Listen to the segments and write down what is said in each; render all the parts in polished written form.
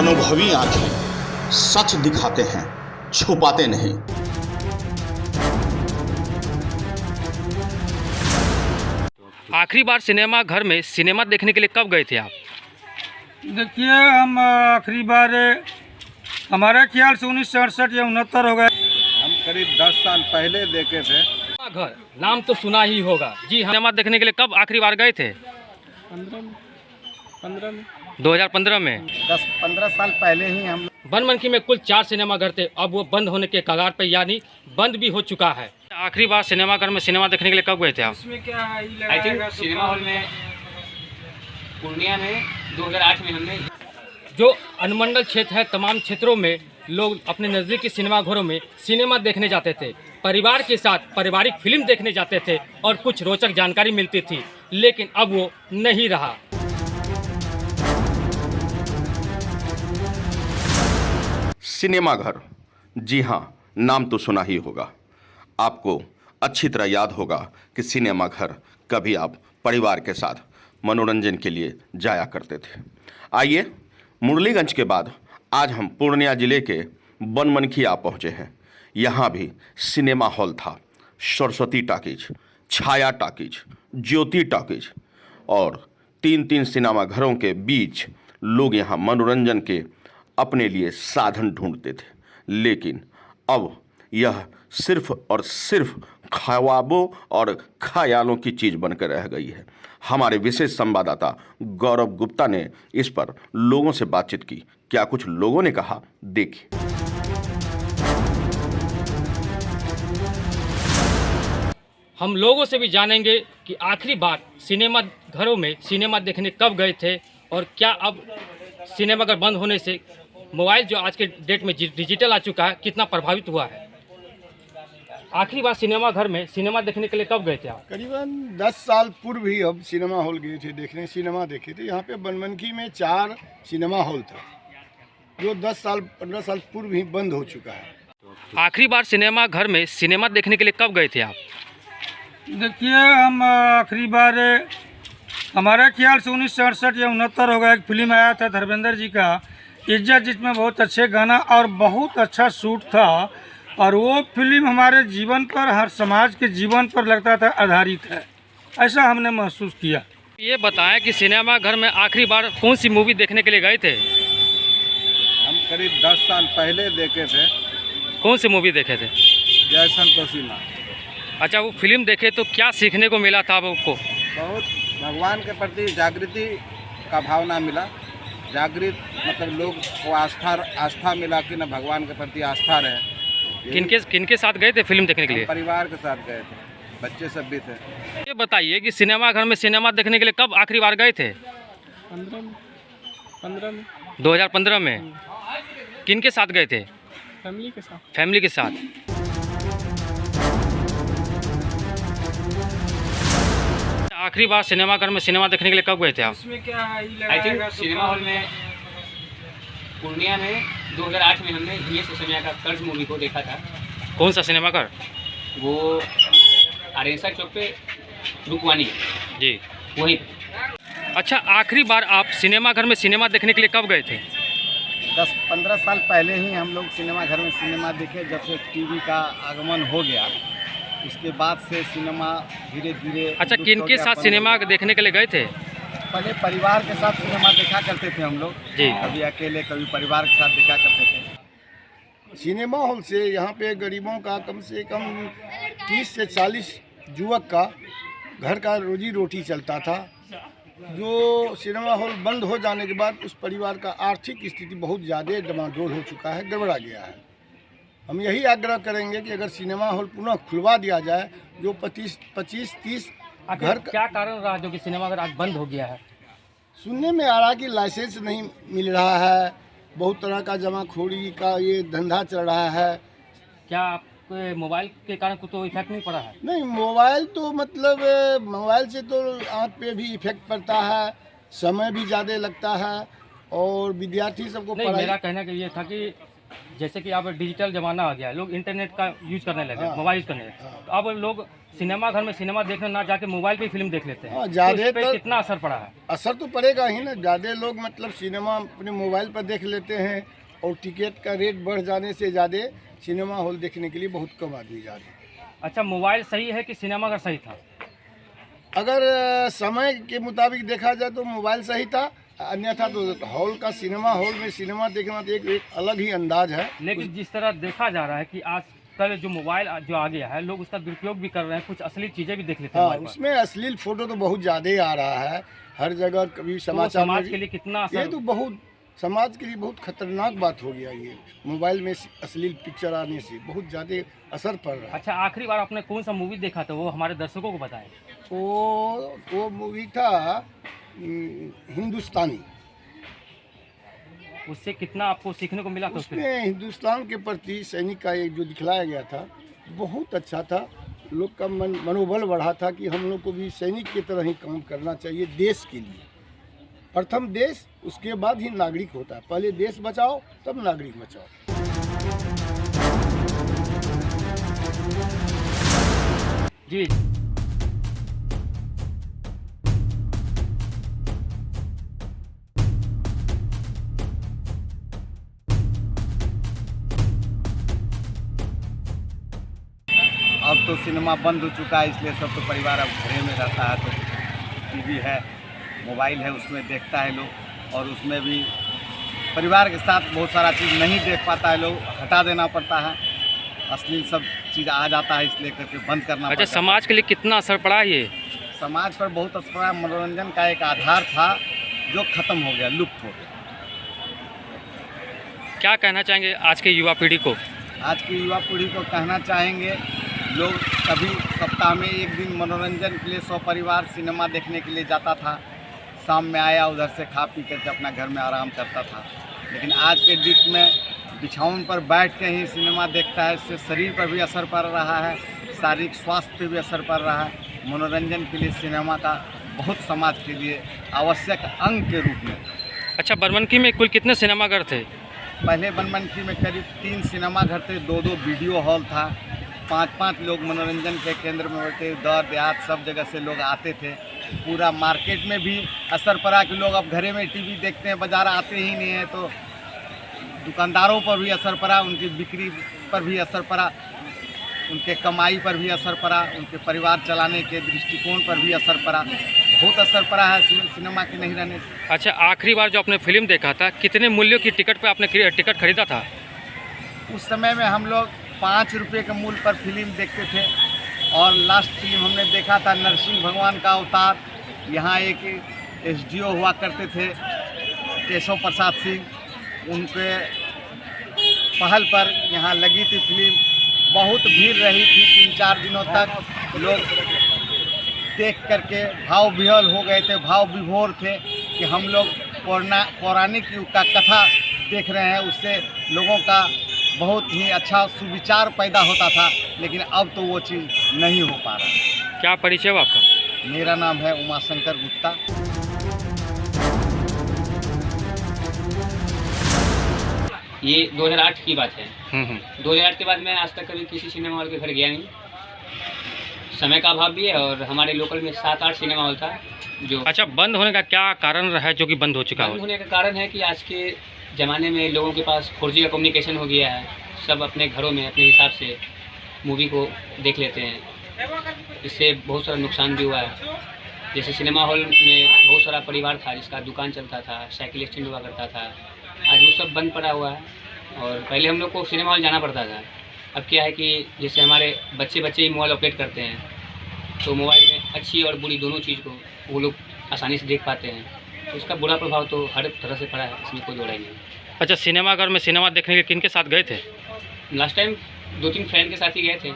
अनुभवी आंखें सच दिखाते हैं, छुपाते नहीं। आखिरी बार सिनेमा घर में सिनेमा देखने के लिए कब गए थे आप? देखिए, हम आखिरी बार हमारे ख्याल से 1968 या 69 हो गए। हम करीब 10 साल पहले देखे थे। सिनेमा घर नाम तो सुना ही होगा जी। सिनेमा देखने के लिए कब आखिरी बार गए थे? 2015 में। 10-15 साल पहले ही हम। बनमनखी में कुल 4 सिनेमा घर थे, अब वो बंद होने के कगार पे, यानी बंद भी हो चुका है। आखिरी बार सिनेमा घर में सिनेमा देखने के लिए कब गए थे आप? इसमें क्या है, आई थिंक सिनेमा हॉल में पूर्णिया में 2008 में हमने। जो अनुमंडल क्षेत्र है, तमाम क्षेत्रों में लोग अपने नज़दीकी सिनेमा घरों में सिनेमा देखने जाते थे, परिवार के साथ पारिवारिक फिल्म देखने जाते थे और कुछ रोचक जानकारी मिलती थी, लेकिन अब वो नहीं रहा। सिनेमा घर, जी हाँ, नाम तो सुना ही होगा। आपको अच्छी तरह याद होगा कि सिनेमा घर कभी आप परिवार के साथ मनोरंजन के लिए जाया करते थे। आइए, मुरलीगंज के बाद आज हम पूर्णिया जिले के बनमनखी आ पहुँचे हैं। यहाँ भी सिनेमा हॉल था। सरस्वती टॉकीज, छाया टॉकीज, ज्योति टॉकीज और 3-3 सिनेमा घरों के बीच लोग यहाँ मनोरंजन के अपने लिए साधन ढूंढते थे, लेकिन अब यह सिर्फ और सिर्फ ख्वाबों और ख्यालों की चीज़ बनकर रह गई है। हमारे विशेष संवाददाता गौरव गुप्ता ने इस पर लोगों से बातचीत की। क्या कुछ लोगों ने कहा, देखिए। हम लोगों से भी जानेंगे कि आखिरी बार सिनेमा घरों में सिनेमा देखने कब गए थे और क्या अब सिनेमा घर बंद होने से मोबाइल, जो आज के डेट में डिजिटल आ चुका है, कितना प्रभावित हुआ है। आखिरी बार सिनेमा घर में सिनेमा देखने के लिए कब गए थे आप? करीबन 10 साल पूर्व ही हम सिनेमा हॉल गए थे देखने, सिनेमा देखे थे। यहाँ पे बनमनखी में 4 सिनेमा हॉल था, जो 10-15 साल पूर्व ही बंद हो चुका है। आखिरी बार सिनेमा घर में सिनेमा देखने के लिए कब गए थे आप? देखिए, हम आखिरी बार हमारे ख्याल से 1968 या 69 हो गया। एक फिल्म आया था धर्मेंद्र जी का, इज्जत, जिसमें बहुत अच्छे गाना और बहुत अच्छा शूट था, और वो फिल्म हमारे जीवन पर, हर समाज के जीवन पर लगता था आधारित है, ऐसा हमने महसूस किया। ये बताएं कि सिनेमा घर में आखिरी बार कौन सी मूवी देखने के लिए गए थे? हम करीब 10 साल पहले देखे थे। कौन सी मूवी देखे थे? जैसन तोसीमा। अच्छा, वो फिल्म देखे तो क्या सीखने को मिला था आपको? बहुत भगवान के प्रति जागृति का भावना मिला। जागृत मतलब लोग को आस्था मिला कि न भगवान के प्रति आस्था रहे। किनके साथ गए थे फिल्म देखने के लिए? परिवार के साथ गए थे, बच्चे सब भी थे। ये बताइए कि सिनेमा घर में सिनेमा देखने के लिए कब आखिरी बार गए थे? 2015 में। किनके साथ गए थे? फैमिली के साथ। आखिरी बार सिनेमा घर में सिनेमा देखने के लिए कब गए थे आप? इसमें क्या है, आई थिंक सिनेमा हॉल में पूर्णिया में 2008 में हमने ये सोशमिया का कर्ज मूवी को देखा था। कौन सा सिनेमा घर? वो आरेसा चौक पे रुकवानी जी, वहीं। अच्छा, आखिरी बार आप सिनेमा घर में सिनेमा देखने के लिए कब गए थे? 10-15 साल पहले ही हम लोग सिनेमा घर में सिनेमा देखे। जब से टीवी का आगमन हो गया, उसके बाद से सिनेमा धीरे धीरे। अच्छा, किनके साथ सिनेमा देखने के लिए गए थे? पहले परिवार के साथ सिनेमा देखा करते थे हम लोग जी। कभी अकेले, कभी परिवार के साथ देखा करते थे। सिनेमा हॉल से यहाँ पे गरीबों का कम से कम 30 से 40 युवक का घर का रोजी रोटी चलता था। जो सिनेमा हॉल बंद हो जाने के बाद उस परिवार का आर्थिक स्थिति बहुत ज़्यादा डमाडोल हो चुका है, गड़बड़ा गया है। हम यही आग्रह करेंगे कि अगर सिनेमा हॉल पुनः खुलवा दिया जाए, जो 25-30 घर। क्या कारण रहा जो कि सिनेमा घर आज बंद हो गया है? सुनने में आ रहा है कि लाइसेंस नहीं मिल रहा है, बहुत तरह का जमाखोरी का ये धंधा चल रहा है। क्या आपके मोबाइल के कारण कुछ तो इफेक्ट नहीं पड़ा है? नहीं, मोबाइल तो मतलब मोबाइल से तो आँख पे भी इफेक्ट पड़ता है, समय भी ज़्यादा लगता है, और विद्यार्थी सबको नहीं, मेरा कहना कि ये था कि जैसे कि अब डिजिटल ज़माना आ गया है, लोग इंटरनेट का यूज़ करने लगे, हाँ। मोबाइल यूज़ करने लगे, तो अब लोग सिनेमा घर में सिनेमा देखने ना जाके मोबाइल पे ही फिल्म देख लेते हैं। हाँ, तो इस ज़्यादातर पे कितना असर पड़ा है? असर तो पड़ेगा ही ना। ज़्यादा लोग मतलब सिनेमा अपने मोबाइल पर देख लेते हैं और टिकट का रेट बढ़ जाने से ज़्यादा सिनेमा हॉल देखने के लिए बहुत कम आदमी जा रहे हैं। अच्छा, मोबाइल सही है कि सिनेमा घर सही था? अगर समय के मुताबिक देखा जाए तो मोबाइल सही था, अन्यथा तो हॉल का सिनेमा हॉल में सिनेमा देखना तो एक अलग ही अंदाज है। लेकिन जिस तरह देखा जा रहा है कि आजकल जो मोबाइल जो आ गया है, लोग उसका दुरुपयोग भी कर रहे हैं, कुछ असली चीज़ें भी देख लेते हैं हाँ, मोबाइल पर। उसमें अश्लील फोटो तो बहुत ज़्यादा ही आ रहा है हर जगह। कभी तो समाचार समाज में के लिए कितना ये असर? तो बहुत समाज के लिए बहुत खतरनाक बात हो गया। ये मोबाइल में अश्लील पिक्चर आने से बहुत ज़्यादा असर पड़ रहा है। अच्छा, आखिरी बार आपने कौन सा मूवी देखा था, वो हमारे दर्शकों को बताएं। वो मूवी था हिंदुस्तानी। उससे कितना आपको सीखने को मिला था उस फिल्म? उसमें हिंदुस्तान के प्रति सैनिक का एक जो दिखलाया गया था बहुत अच्छा था। लोग का मनोबल बढ़ा था कि हम लोग को भी सैनिक की तरह ही काम करना चाहिए देश के लिए। प्रथम देश, उसके बाद ही नागरिक होता है। पहले देश बचाओ तब नागरिक बचाओ। जी। अब तो सिनेमा बंद हो चुका है, इसलिए सब तो परिवार अब घरे में रहता है। तो टीवी है, मोबाइल है, उसमें देखता है लोग। और उसमें भी परिवार के साथ बहुत सारा चीज़ नहीं देख पाता है, लोग हटा देना पड़ता है। अश्लील सब चीज़ आ जाता है, इसलिए करके बंद करना अच्छा, पड़ता है। समाज के लिए कितना असर पड़ा है ये? समाज पर बहुत असर पड़ा। मनोरंजन का एक आधार था जो खत्म हो गया, लुप्त हो गया। क्या कहना चाहेंगे आज के युवा पीढ़ी को? आज की युवा पीढ़ी को कहना चाहेंगे, लोग कभी सप्ताह में एक दिन मनोरंजन के लिए सपरिवार सिनेमा देखने के लिए जाता था। शाम में आया, उधर से खा पी करके अपना घर में आराम करता था। लेकिन आज के डेट में बिछावन पर बैठ के ही सिनेमा देखता है। इससे शरीर पर भी असर पड़ रहा है, शारीरिक स्वास्थ्य पर भी असर पड़ रहा है। मनोरंजन के लिए सिनेमा का बहुत समाज के लिए आवश्यक अंग के रूप में। अच्छा, बनमनखी में कुल कितने सिनेमाघर थे? पहले बनमनखी में करीब 3 सिनेमा घर थे, 2-2 वीडियो हॉल था, 5-5 लोग मनोरंजन के केंद्र में बैठे, दौर देहात सब जगह से लोग आते थे। पूरा मार्केट में भी असर पड़ा कि लोग अब घरे में टीवी देखते हैं, बाज़ार आते ही नहीं है। तो दुकानदारों पर भी असर पड़ा, उनकी बिक्री पर भी असर पड़ा, उनके कमाई पर भी असर पड़ा, उनके परिवार चलाने के दृष्टिकोण पर भी असर पड़ा। बहुत असर पड़ा है सिनेमा के नहीं रहने से। अच्छा, आखिरी बार जो आपने फिल्म देखा था, कितने मूल्यों की टिकट पे आपने टिकट खरीदा था? उस समय में हम लोग 5 रुपये के मूल्य पर फिल्म देखते थे। और लास्ट फिल्म हमने देखा था नरसिंह भगवान का अवतार। यहाँ एक एसडीओ हुआ करते थे केशव प्रसाद सिंह, उनके पहल पर यहाँ लगी थी फिल्म। बहुत भीड़ रही थी, 3-4 दिनों तक लोग देख करके भाव विह्वल हो गए थे, भाव विभोर थे कि हम लोग पौराणिक युग का कथा देख रहे हैं। उससे लोगों का बहुत ही अच्छा सुविचार पैदा होता था, लेकिन अब तो वो चीज़ नहीं हो पा रहा। क्या परिचय हो आपका? मेरा नाम है उमाशंकर गुप्ता। ये 2008 की बात है। 2008 के बाद मैं आज तक कभी किसी सिनेमा हॉल के घर गया नहीं। समय का अभाव भी है और हमारे लोकल में 7-8 सिनेमा हॉल था जो। अच्छा, बंद होने का क्या कारण रहा है जो कि बंद हो चुका बंद है? होने का कारण है कि आज के ज़माने में लोगों के पास 4G का कम्युनिकेशन हो गया है। सब अपने घरों में अपने हिसाब से मूवी को देख लेते हैं। इससे बहुत सारा नुकसान भी हुआ है। जैसे सिनेमा हॉल में बहुत सारा परिवार था जिसका दुकान चलता था, साइकिल स्टैंड हुआ करता था, आज वो सब बंद पड़ा हुआ है। और पहले हम लोग को सिनेमा हॉल जाना पड़ता था। अब क्या है कि जैसे हमारे बच्चे ही मोबाइल ऑपरेट करते हैं, तो मोबाइल में अच्छी और बुरी दोनों चीज़ को वो लोग आसानी से देख पाते हैं। तो इसका बुरा प्रभाव तो हर तरह से पड़ा है, इसमें कोई जोड़ा ही नहीं। अच्छा, सिनेमाघर में सिनेमा देखने के किन के साथ गए थे? लास्ट टाइम 2-3 फ्रेंड के साथ ही गए थे।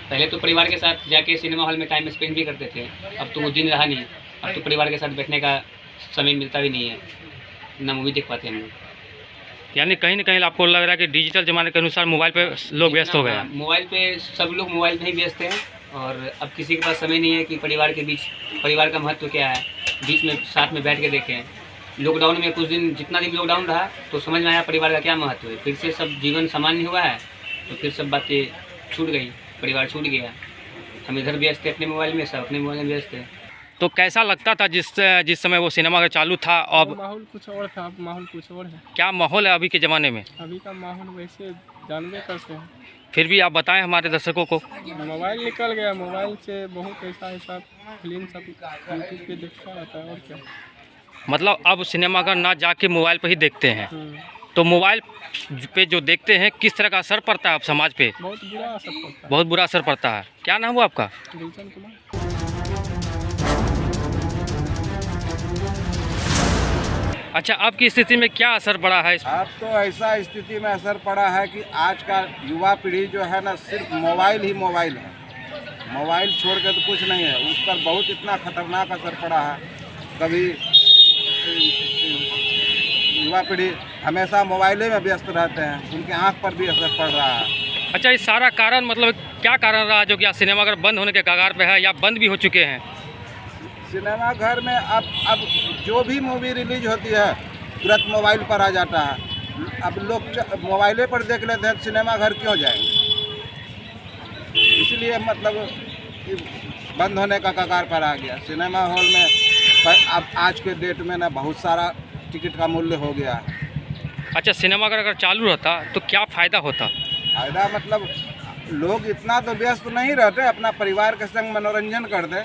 पहले तो परिवार के साथ जाके सिनेमा हॉल में टाइम स्पेंड भी करते थे। अब तो वो दिन रहा नहीं। अब तो परिवार के साथ बैठने का समय मिलता भी नहीं है, ना मूवी देख पाते हम लोग। यानी कहीं ना कहीं आपको लग रहा है कि डिजिटल ज़माने के अनुसार मोबाइल पे लोग व्यस्त हो गए हैं? मोबाइल पे सब लोग मोबाइल में ही व्यस्त हैं और अब किसी के पास समय नहीं है कि परिवार के बीच, परिवार का महत्व क्या है, बीच में साथ में बैठ के देखें। लॉकडाउन में कुछ दिन, जितना दिन लॉकडाउन रहा तो समझ में आया परिवार का क्या महत्व है। फिर से सब जीवन सामान्य हुआ है तो फिर सब बातें छूट गई, परिवार छूट गया। हम इधर व्यस्त थे अपने मोबाइल में, सब अपने मोबाइल में व्यस्त थे। तो कैसा लगता था जिस समय वो सिनेमा घर चालू था? अब माहौल कुछ और था, अब माहौल कुछ और है। क्या माहौल है अभी के ज़माने में? अभी का माहौल वैसे जानबे करते हैं। फिर भी आप बताएं हमारे दर्शकों को। मोबाइल निकल गया, मोबाइल से बहुत ऐसा फिल्म सब यूट्यूब पे देखता रहता है और क्या। मतलब अब सिनेमा घर ना जाके मोबाइल पर ही देखते हैं। तो मोबाइल पे जो देखते हैं किस तरह का असर पड़ता है अब समाज पे? बहुत बुरा असर पड़ता है। बहुत बुरा असर पड़ता है। क्या नाम हुआ आपका? गुलशन कुमार। अच्छा, अब की स्थिति में क्या असर पड़ा है? अब तो ऐसा स्थिति में असर पड़ा है कि आज का युवा पीढ़ी जो है ना, सिर्फ मोबाइल ही मोबाइल है। मोबाइल छोड़ के तो कुछ नहीं है। उस पर बहुत इतना खतरनाक असर पड़ा है। कभी युवा पीढ़ी हमेशा मोबाइले में व्यस्त रहते हैं, उनके आँख पर भी असर पड़ रहा है। अच्छा, इस सारा कारण मतलब क्या कारण रहा जो कि आज सिनेमाघर बंद होने के कगार पे है या बंद भी हो चुके हैं? सिनेमा घर में अब जो भी मूवी रिलीज होती है तुरंत मोबाइल पर आ जाता है। अब लोग मोबाइले पर देख लेते हैं, सिनेमा घर क्यों जाएंगे? इसलिए मतलब बंद होने का कगार पर आ गया। सिनेमा हॉल में अब आज के डेट में ना बहुत सारा टिकट का मूल्य हो गया है। अच्छा, सिनेमाघर अगर चालू रहता तो क्या फ़ायदा होता? फायदा मतलब लोग इतना तो व्यस्त नहीं रहते, अपना परिवार के संग मनोरंजन करते।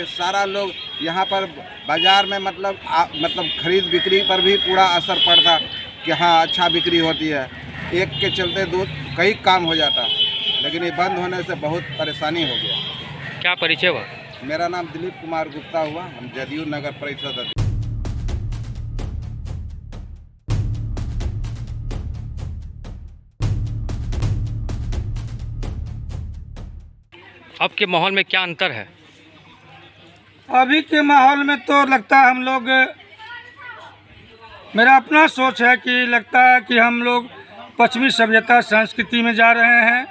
सारा लोग यहाँ पर बाज़ार में मतलब खरीद बिक्री पर भी पूरा असर पड़ता कि हाँ अच्छा बिक्री होती है, एक के चलते दो कई काम हो जाता। लेकिन ये बंद होने से बहुत परेशानी हो गया। क्या परिचय हुआ? मेरा नाम दिलीप कुमार गुप्ता हुआ, हम जदयू नगर परिषद। अब के माहौल में क्या अंतर है? अभी के माहौल में तो लगता है हम लोग, मेरा अपना सोच है कि लगता है कि हम लोग पश्चिमी सभ्यता संस्कृति में जा रहे हैं,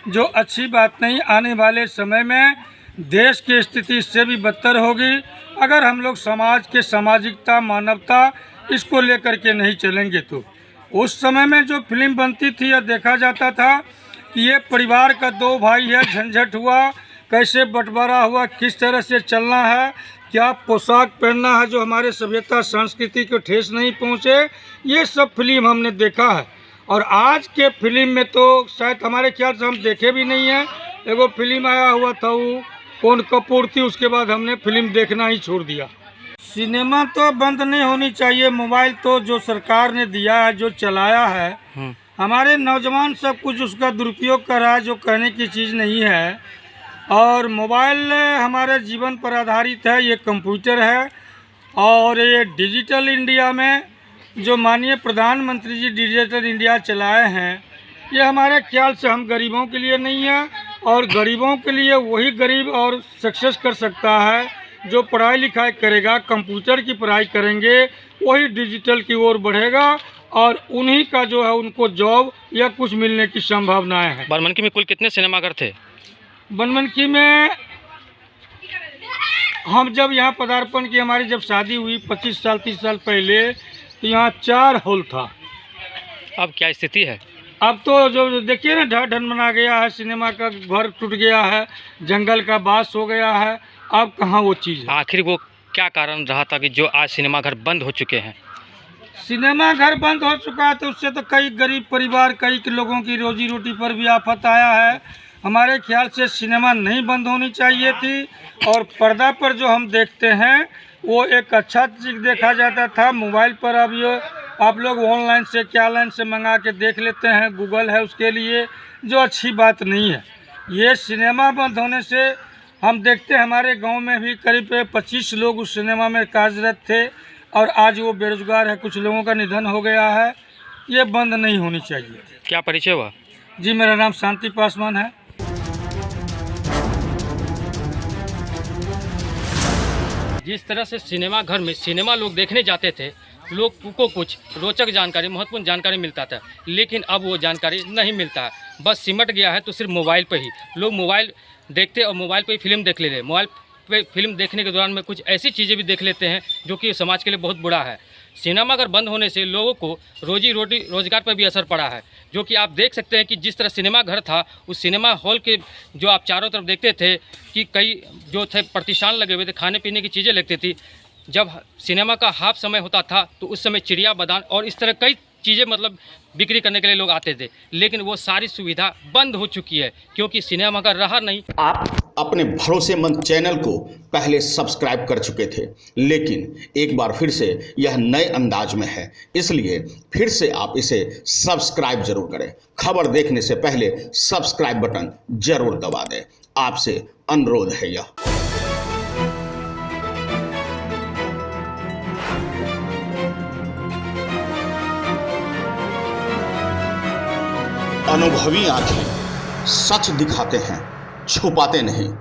जो अच्छी बात नहीं। आने वाले समय में देश की स्थिति इससे भी बदतर होगी अगर हम लोग समाज के सामाजिकता, मानवता इसको लेकर के नहीं चलेंगे। तो उस समय में जो फिल्म बनती थी या देखा जाता था कि ये परिवार का दो भाई है, झंझट हुआ, कैसे बंटवारा हुआ, किस तरह से चलना है, क्या पोशाक पहनना है जो हमारे सभ्यता संस्कृति को ठेस नहीं पहुँचे, ये सब फिल्म हमने देखा है। और आज के फिल्म में तो शायद हमारे ख्याल से हम देखे भी नहीं है। एगो फिल्म आया हुआ था वो कौन कपूर थी, उसके बाद हमने फिल्म देखना ही छोड़ दिया। सिनेमा तो बंद नहीं होनी चाहिए। मोबाइल तो जो सरकार ने दिया है, जो चलाया है, हमारे नौजवान सब कुछ उसका दुरुपयोग कर रहा है, जो कहने की चीज़ नहीं है। और मोबाइल हमारे जीवन पर आधारित है, ये कंप्यूटर है। और ये डिजिटल इंडिया में जो माननीय प्रधानमंत्री जी डिजिटल इंडिया चलाए हैं, ये हमारे ख्याल से हम गरीबों के लिए नहीं है। और गरीबों के लिए वही गरीब और सक्सेस कर सकता है जो पढ़ाई लिखाई करेगा, कंप्यूटर की पढ़ाई करेंगे, वही डिजिटल की ओर बढ़ेगा और उन्हीं का जो है उनको जॉब या कुछ मिलने की संभावनाएं हैं। बनमनखी में कुल कितने सिनेमाघर थे? बनमनखी में हम जब यहाँ पदार्पण की, हमारी जब शादी हुई 25 साल 30 साल पहले, तो यहाँ 4 हॉल था। अब क्या स्थिति है? अब तो जो देखिए ना, ढह ढन बना गया है, सिनेमा का घर टूट गया है, जंगल का बास हो गया है। अब कहाँ वो चीज़ है? आखिर वो क्या कारण रहा था कि जो आज सिनेमाघर बंद हो चुके हैं? सिनेमा घर बंद हो चुका है तो उससे तो कई गरीब परिवार, कई लोगों की रोजी रोटी पर भी आफत आया है। हमारे ख्याल से सिनेमा नहीं बंद होनी चाहिए थी। और पर्दा पर जो हम देखते हैं वो एक अच्छा चीज़ देखा जाता था। मोबाइल पर अब ये आप लोग ऑनलाइन से क्या लाइन से मंगा के देख लेते हैं, गूगल है उसके लिए, जो अच्छी बात नहीं है। ये सिनेमा बंद होने से हम देखते हैं हमारे गांव में भी करीब 25 लोग उस सिनेमा में कार्यरत थे और आज वो बेरोजगार है, कुछ लोगों का निधन हो गया है। ये बंद नहीं होनी चाहिए। क्या परिचय हुआ? जी, मेरा नाम शांति पासवान है। जिस तरह से सिनेमा घर में सिनेमा लोग देखने जाते थे, लोग को कुछ रोचक जानकारी, महत्वपूर्ण जानकारी मिलता था, लेकिन अब वो जानकारी नहीं मिलता है। बस सिमट गया है तो सिर्फ मोबाइल पर ही लोग मोबाइल देखते और मोबाइल पर ही फिल्म देख ले रहे। मोबाइल पे फिल्म देखने के दौरान में कुछ ऐसी चीज़ें भी देख लेते हैं जो कि समाज के लिए बहुत बुरा है। सिनेमा घर बंद होने से लोगों को रोजी रोटी रोजगार पर भी असर पड़ा है, जो कि आप देख सकते हैं कि जिस तरह सिनेमा घर था, उस सिनेमा हॉल के जो आप चारों तरफ देखते थे कि कई जो थे प्रतिष्ठान लगे हुए थे, खाने पीने की चीज़ें लगती थी। जब सिनेमा का हाफ समय होता था तो उस समय चिड़िया बादाम और इस तरह कई चीज़ें मतलब बिक्री करने के लिए लोग आते थे, लेकिन वो सारी सुविधा बंद हो चुकी है क्योंकि सिनेमा घर रहा नहीं। आप अपने भरोसेमंद चैनल को पहले सब्सक्राइब कर चुके थे, लेकिन एक बार फिर से यह नए अंदाज में है, इसलिए फिर से आप इसे सब्सक्राइब जरूर करें। खबर देखने से पहले सब्सक्राइब बटन जरूर दबा दें, आपसे अनुरोध है यह। अनुभवी आंखें सच दिखाते हैं, छुपाते नहीं।